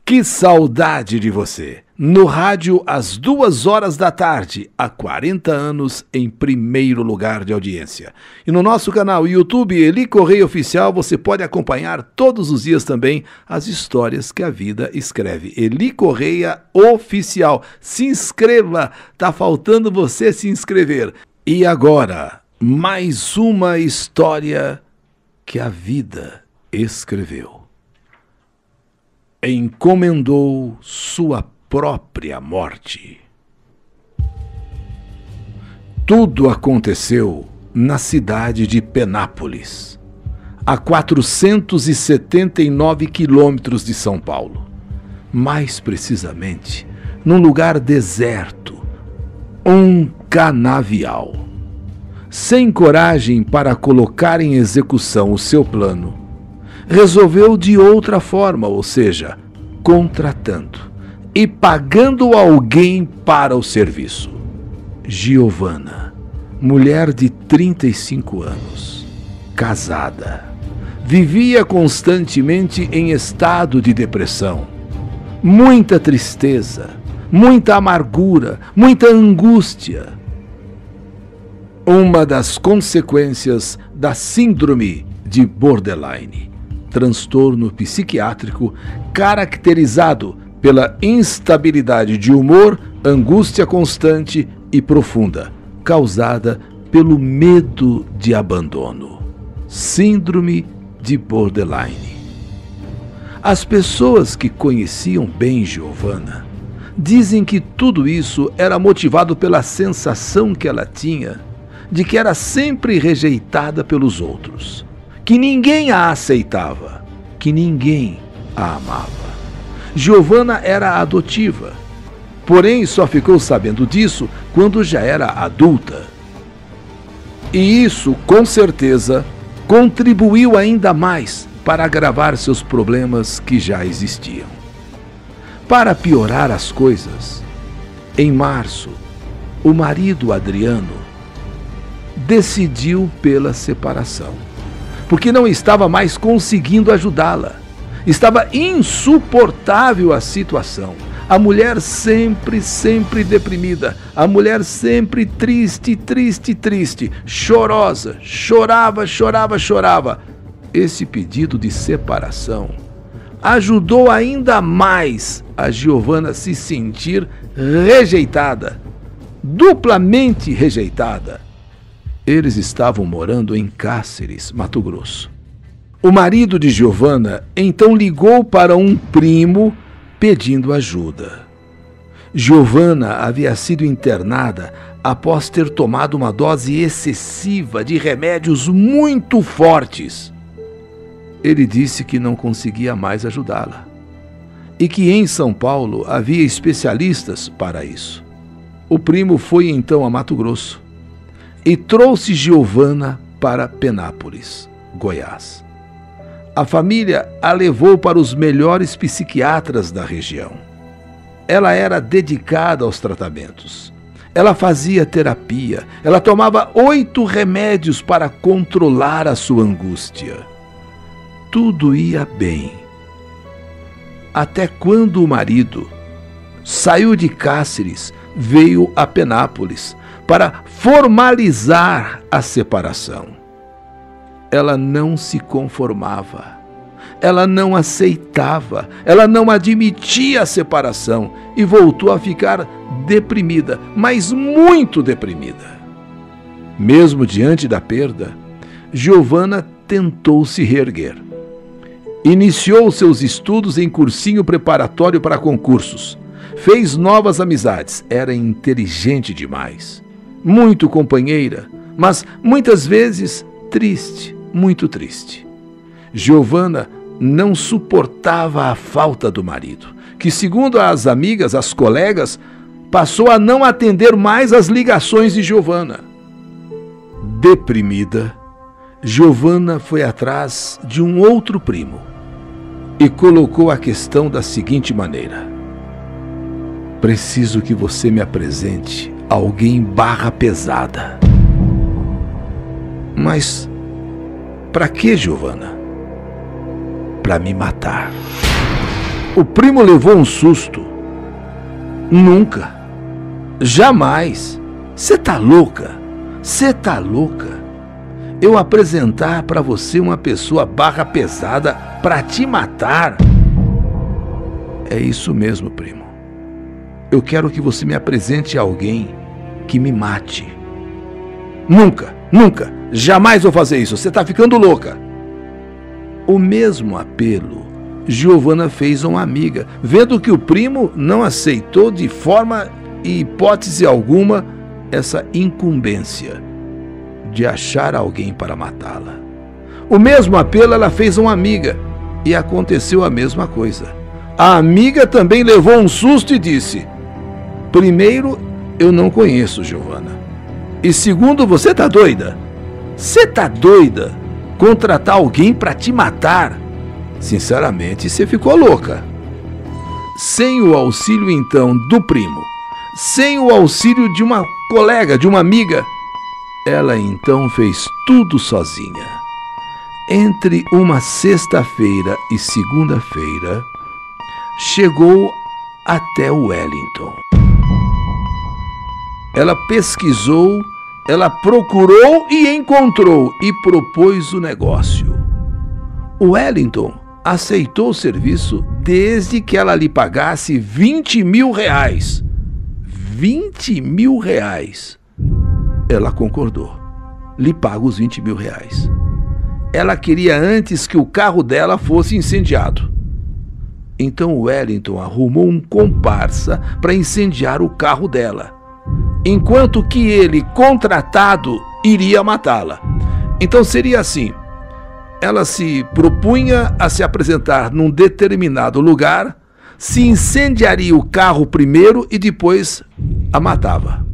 Que saudade de você! No rádio, às 2 horas da tarde, há 40 anos, em primeiro lugar de audiência. E no nosso canal YouTube, Eli Correia Oficial, você pode acompanhar todos os dias também as histórias que a vida escreve. Eli Correia Oficial. Se inscreva! Tá faltando você se inscrever. E agora, mais uma história que a vida escreveu. Encomendou sua própria morte. Tudo aconteceu na cidade de Penápolis, a 479 quilômetros de São Paulo. Mais precisamente, num lugar deserto, um canavial. Sem coragem para colocar em execução o seu plano, resolveu de outra forma, ou seja, contratando e pagando alguém para o serviço. Giovana, mulher de 35 anos, casada, vivia constantemente em estado de depressão. Muita tristeza, muita amargura, muita angústia. Uma das consequências da síndrome de borderline, transtorno psiquiátrico caracterizado pela instabilidade de humor, angústia constante e profunda, causada pelo medo de abandono. Síndrome de borderline. As pessoas que conheciam bem Giovana dizem que tudo isso era motivado pela sensação que ela tinha de que era sempre rejeitada pelos outros, que ninguém a aceitava, que ninguém a amava. Giovana era adotiva, porém só ficou sabendo disso quando já era adulta. E isso, com certeza, contribuiu ainda mais para agravar seus problemas que já existiam. Para piorar as coisas, em março, o marido Adriano decidiu pela separação, porque não estava mais conseguindo ajudá-la. Estava insuportável a situação. A mulher sempre deprimida. A mulher sempre triste, chorosa. Chorava. Esse pedido de separação ajudou ainda mais a Giovana se sentir rejeitada, duplamente rejeitada. Eles estavam morando em Cáceres, Mato Grosso. O marido de Giovana então ligou para um primo pedindo ajuda. Giovana havia sido internada após ter tomado uma dose excessiva de remédios muito fortes. Ele disse que não conseguia mais ajudá-la e que em São Paulo havia especialistas para isso. O primo foi então a Mato Grosso e trouxe Giovana para Penápolis, Goiás. A família a levou para os melhores psiquiatras da região. Ela era dedicada aos tratamentos. Ela fazia terapia. Ela tomava 8 remédios para controlar a sua angústia. Tudo ia bem. Até quando o marido saiu de Cáceres, veio a Penápolis para formalizar a separação. Ela não se conformava, ela não aceitava, ela não admitia a separação e voltou a ficar deprimida, mas muito deprimida. Mesmo diante da perda, Giovana tentou se reerguer. Iniciou seus estudos em cursinho preparatório para concursos. Fez novas amizades, era inteligente demais. Muito companheira, mas muitas vezes triste, muito triste. Giovana não suportava a falta do marido, que, segundo as amigas, as colegas, passou a não atender mais as ligações de Giovana. Deprimida, Giovana foi atrás de um outro primo e colocou a questão da seguinte maneira: preciso que você me apresente alguém barra pesada. Mas para que, Giovana? Para me matar. O primo levou um susto. Nunca. Jamais. Você tá louca? Você tá louca? Eu apresentar para você uma pessoa barra pesada para te matar? É isso mesmo, primo. Eu quero que você me apresente alguém que me mate. Nunca, nunca, jamais vou fazer isso. Você tá ficando louca. O mesmo apelo Giovanna fez a uma amiga, vendo que o primo não aceitou de forma e hipótese alguma essa incumbência de achar alguém para matá-la. O mesmo apelo ela fez a uma amiga e aconteceu a mesma coisa. A amiga também levou um susto e disse: primeiro, eu não conheço Giovanna. E segundo, você tá doida? Você tá doida? Contratar alguém para te matar? Sinceramente, você ficou louca. Sem o auxílio, então, do primo, sem o auxílio de uma colega, de uma amiga, ela então fez tudo sozinha. Entre uma sexta-feira e segunda-feira, chegou até Wellington. Ela pesquisou, ela procurou e encontrou e propôs o negócio. O Wellington aceitou o serviço desde que ela lhe pagasse 20 mil reais. 20 mil reais. Ela concordou. Lhe pago os 20 mil reais. Ela queria antes que o carro dela fosse incendiado. Então o Wellington arrumou um comparsa para incendiar o carro dela, enquanto que ele, contratado, iria matá-la. Então seria assim: ela se propunha a se apresentar num determinado lugar, se incendiaria o carro primeiro e depois a matava.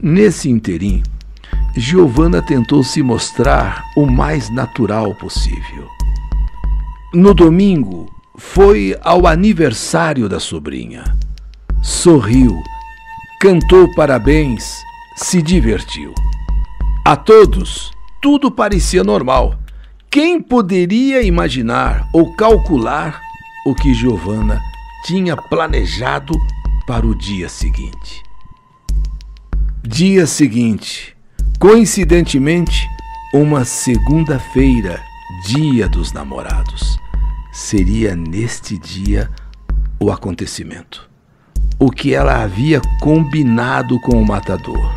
Nesse interim, Giovanna tentou se mostrar o mais natural possível. No domingo, foi ao aniversário da sobrinha. Sorriu, cantou parabéns, se divertiu. A todos, tudo parecia normal. Quem poderia imaginar ou calcular o que Giovanna tinha planejado para o dia seguinte? Dia seguinte, coincidentemente, uma segunda-feira, dia dos namorados. Seria neste dia o acontecimento. O que ela havia combinado com o matador.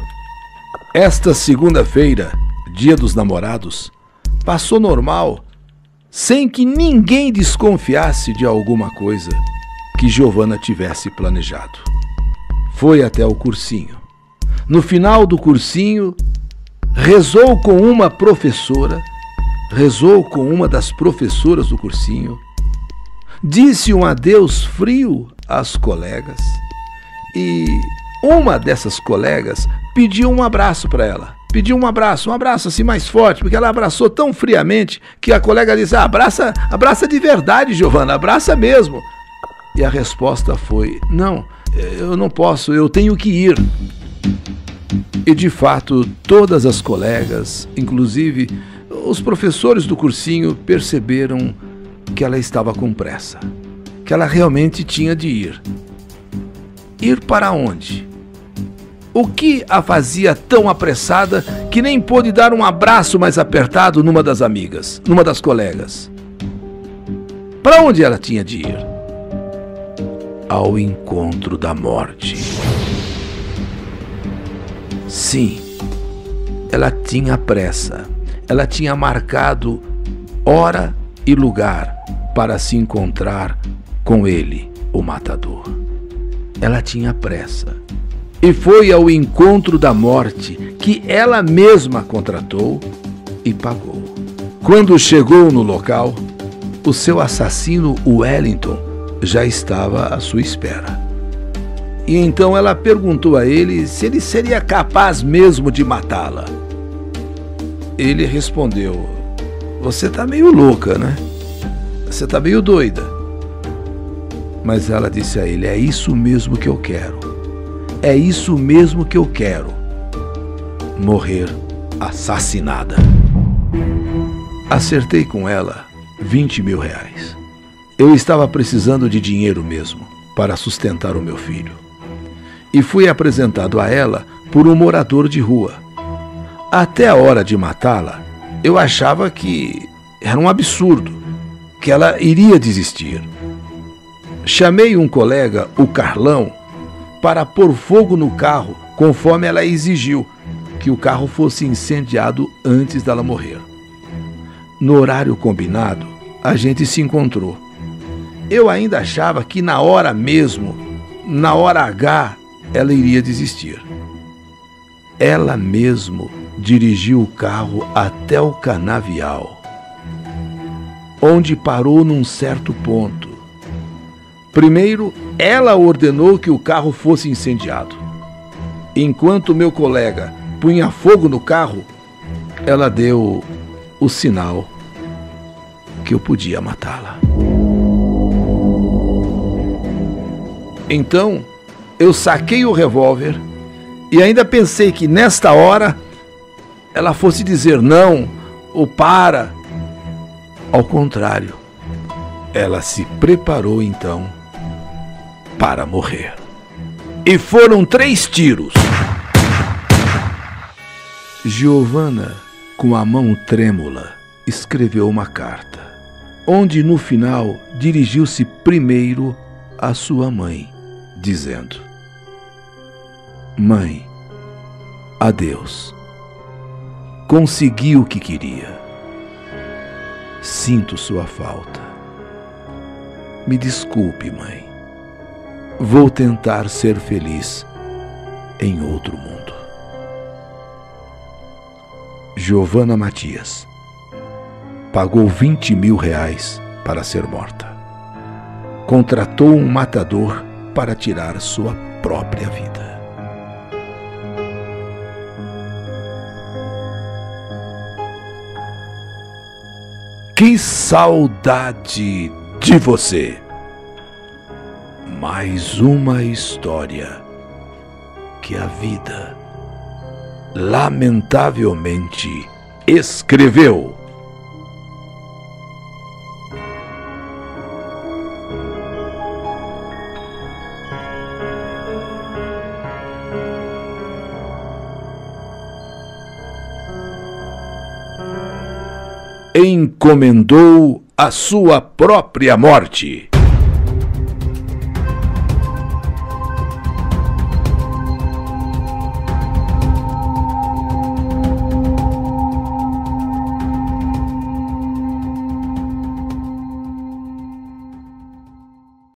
Esta segunda-feira, dia dos namorados, passou normal, sem que ninguém desconfiasse de alguma coisa que Giovanna tivesse planejado. Foi até o cursinho. No final do cursinho, rezou com uma das professoras do cursinho, disse um adeus frio às colegas e uma dessas colegas pediu um abraço para ela. Pediu um abraço assim mais forte, porque ela abraçou tão friamente que a colega disse: abraça de verdade, Giovanna, abraça mesmo. E a resposta foi: não, eu não posso, eu tenho que ir. E de fato, todas as colegas, inclusive os professores do cursinho, perceberam que ela estava com pressa, que ela realmente tinha de ir. Ir para onde? O que a fazia tão apressada que nem pôde dar um abraço mais apertado numa das amigas, numa das colegas? Para onde ela tinha de ir? Ao encontro da morte. Sim, ela tinha pressa. Ela tinha marcado hora e lugar para se encontrar com ele, o matador. Ela tinha pressa. E foi ao encontro da morte que ela mesma contratou e pagou. Quando chegou no local, o seu assassino, Wellington, já estava à sua espera. E então ela perguntou a ele se ele seria capaz mesmo de matá-la. Ele respondeu: você tá meio louca, né? Você tá meio doida. Mas ela disse a ele: é isso mesmo que eu quero. É isso mesmo que eu quero. Morrer assassinada. Acertei com ela 20 mil reais. Eu estava precisando de dinheiro mesmo para sustentar o meu filho. E fui apresentado a ela por um morador de rua. Até a hora de matá-la, eu achava que era um absurdo, que ela iria desistir. Chamei um colega, o Carlão, para pôr fogo no carro, conforme ela exigiu, que o carro fosse incendiado antes dela morrer. No horário combinado, a gente se encontrou. Eu ainda achava que na hora mesmo, na hora H, ela iria desistir. Ela mesmo dirigiu o carro até o canavial, onde parou num certo ponto. Primeiro, ela ordenou que o carro fosse incendiado. Enquanto meu colega punha fogo no carro, ela deu o sinal que eu podia matá-la. Então, eu saquei o revólver e ainda pensei que nesta hora ela fosse dizer não ou para. Ao contrário, ela se preparou então para morrer. E foram 3 tiros. Giovanna, com a mão trêmula, escreveu uma carta, onde no final dirigiu-se primeiro à sua mãe, dizendo: Mãe, adeus. Consegui o que queria. Sinto sua falta. Me desculpe, mãe. Vou tentar ser feliz em outro mundo. Giovanna Matias pagou 20 mil reais para ser morta. Contratou um matador para tirar sua própria vida. Que saudade de você! Mais uma história que a vida, lamentavelmente, escreveu. Encomendou a sua própria morte.